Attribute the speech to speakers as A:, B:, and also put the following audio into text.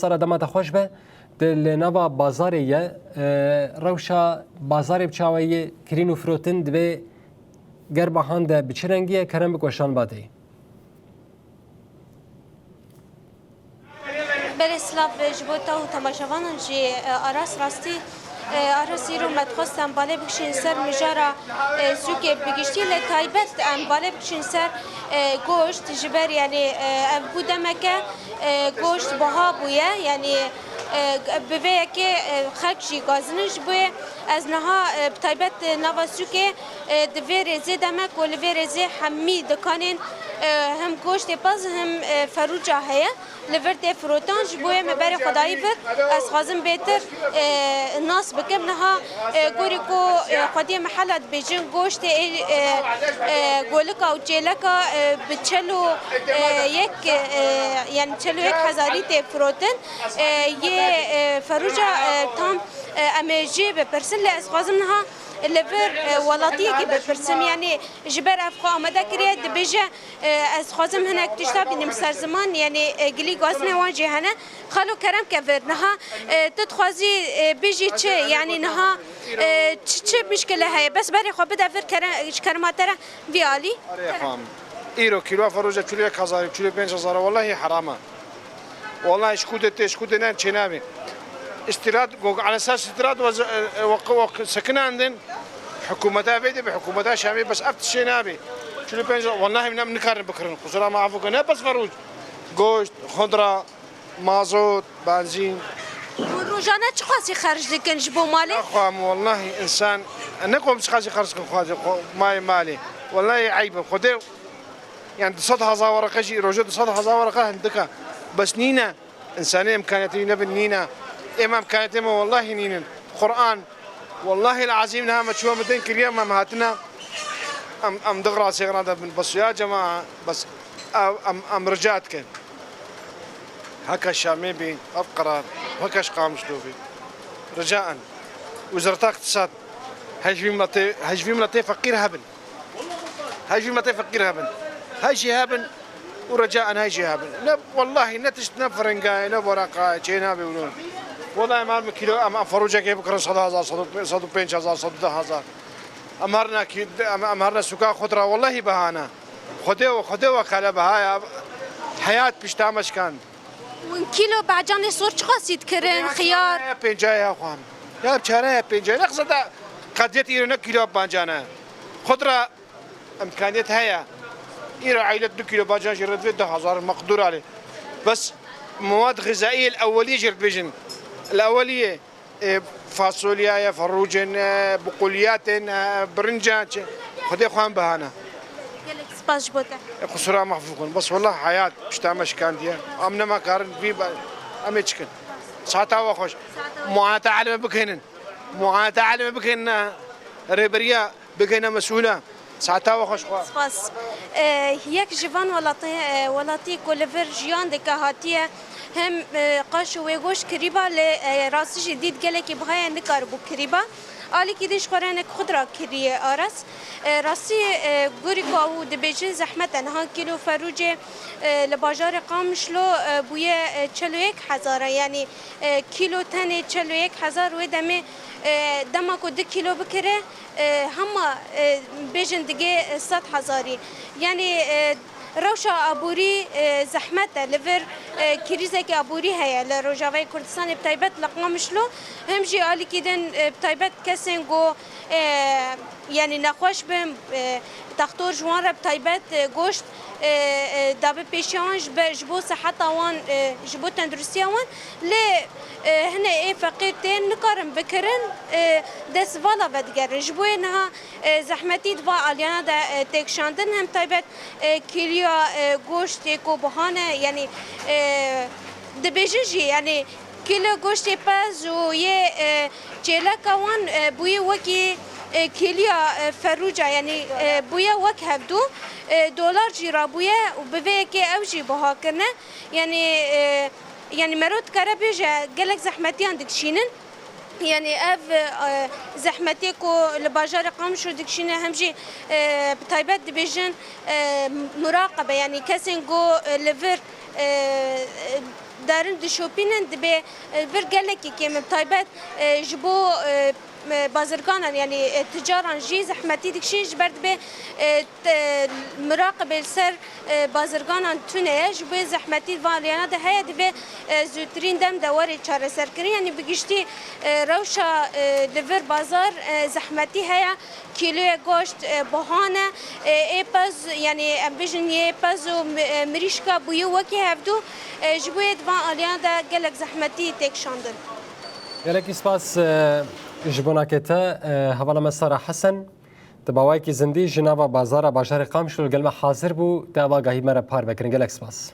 A: سر دما خوش به دل نوا بازاریه روشا بازاری بچاوی کرینو فروتن دوی گر بهاند بچرنگیه کرم بکشان باده
B: بر اسلاف جبوتا و تماشاوان جی آراس راستی آراسی رو متخواستم باله بکشین سر مجارا سوک بگشتی لطایبت باله بکشین سر گوشت جبر یعنی بودمکه گوشت بها بویه یعنی بویه که خلقشی گازنش بویه از نها بتایبت نوا سوک دوی رزی دمک و لوی رزی همی دکانین هم گوشت باز هم فروجا هیا لورت فروتانج بوی مبر خدایی بد از خازم بهتر ناس بکم نها گوری کو خودی محلات بیجن گوشت گولکا و جلکا بچلو یک یعنی چلو یک هزاری ت فروتن یه فروجا تام امجی به پرسل از خازم نها لفر ولاتیه که بپرسم یعنی جبر افقا آمده کریه دبیجه از خوازم هنک تشتا بینیم سر زمان یعنی گلی گازنه وانجی هنه خالو کرم کفر نها تتخوازی بیجی چه یعنی نها چه مشکله هی بس برای خواه بده فر کرماتره ویالی
C: ایرو کیلو فروجه کیلو 1000 کیلو 5000 والله حرامه والله اشكود نان چنابي استيراد على اساس استيراد سكن عندنا حكومتها بيدي بحكومتها شامي بس افت شنابي كيلو بنز والله من نكرر بكرن خساره ما عفوا كنا بس فروج گوشت خضره مازوت بنزين
B: روزانه چه خاصی خرج دکن جبو مالی
C: اخوام والله انسان انكم خاصي خرج مالي والله عيب خدي يعني 100,000 ورقه شي روجه 100,000 ورقه عندك بس نينا انسانيه امكانياتي نبن نينا امام كانت والله نينا قران والله العظيم انها مشوه 200 كريم ما هاتنا ام دغرا صغرنا بس يا جماعه بس ام رجعتك هكا الشامي بي قرار هكاش قام شلوفي رجاء وزاره الاقتصاد هاج في ملتي فقير هبل هاج في ملتي فقير هبل هاجي هبل ورجاء هاجي هبل لا والله نتشت نفرنقاي نبورقاي جينا بيقولون والله ما كيلو ام فروجه كيف بكره 100,000 150,000 110,000 امهرنا سوق خضره والله بهانا خدوا خلا بها حياه بيشتامش كان
B: وان كيلو بعجان صور چه خاصی تکرن خيار
C: بنجاي يا اخوان يا بشاره بنجاي نقصد قضيه ايرنا كيلو بانجانا خضره امكانيتها هي ايرو عائله 2 كيلو باجان جرد 1000 مقدور عليه بس مواد غذائيه الاوليه جرد بيجن الأولية فاصوليا فروجن بقوليات برنجات خدي اخوان بهانا
B: سباش بوتا
C: خسرا محفوظون بس والله حياة بشتامش كان ديا امنا ما كارن في اميتشكن ساعتا وخوش معاتا علم بكهنن معاتا علم بكهنن ريبريا بكهنن مسؤولة ساعتا وخوش
B: سپاس یک جوان ولاتی کولور جیان دکهاتیه هم قاش و گوش کریبا ل راستش دید گله کی بهای نکار بو کریبا آلی کی دیش خورن خود را کری آرس راستی گوری کو او دبیجن زحمت انها کیلو فروج لباجار قامشلو بوی 41,000 یعنی کیلو تن 41,000 و دمه دما کو 2 کیلو بکره همه بیجن دیگه 100,000 یعنی روشا ابوری زحمت لور کریزه که ابوری هیا لروجاوی کردستان بتایبت لقمشلو هم جی آلی کدن بتایبت کسین گو یعنی نخوش بهم دکتر جوان را بتایبت گوشت دابه پیشیانج جبو صحت آوان جبو تندرستی آوان ل هنا ايه فقيرتين نقارن بكرن دس فالا بدقرن جبو انها زحمتي دفاع اليانا دا تكشاندن هم تايبت كيليا گوشت كو بهانه يعني دبيجي يعني كيلو گوشت باز و يه جيلا كوان بوي وكي كيليا فروجا يعني بويا وك هفدو دولار جيرا بويا وبفيكي اوجي بها كرنا يعني مرات كربيجا قالك زحمتي عندك شينن يعني اف زحمتي كو لباجار قامشو دكشينا همجي بتايبات دبيجن مراقبه يعني كاسين جو ليفر دارن دشوپینن دبه بر گلکی که مبتایبت جبو بازرگان يعني تجارا جي زحمتي دكشي جبرت به مراقبه السر بازرگان تونه جبه زحمتي فاليانا ده هي دبه زوترين دم دواري چاره سرکری يعني بگشتي روشا لور بازار زحمتي هيا کیلو گوشت بهانه ایپاز يعني امبيجن ایپاز و مريشكا بويو وكي هفدو جبه دوان اليانا ده گلک زحمتي تكشاندن
A: گلکی سپاس جبوناکتا حوالا مسارا حسن تباوی کی زندی جناب بازار بازار قامشل گلمه حاضر بو دعوا گاهی مرا پار بکرین گلک سپاس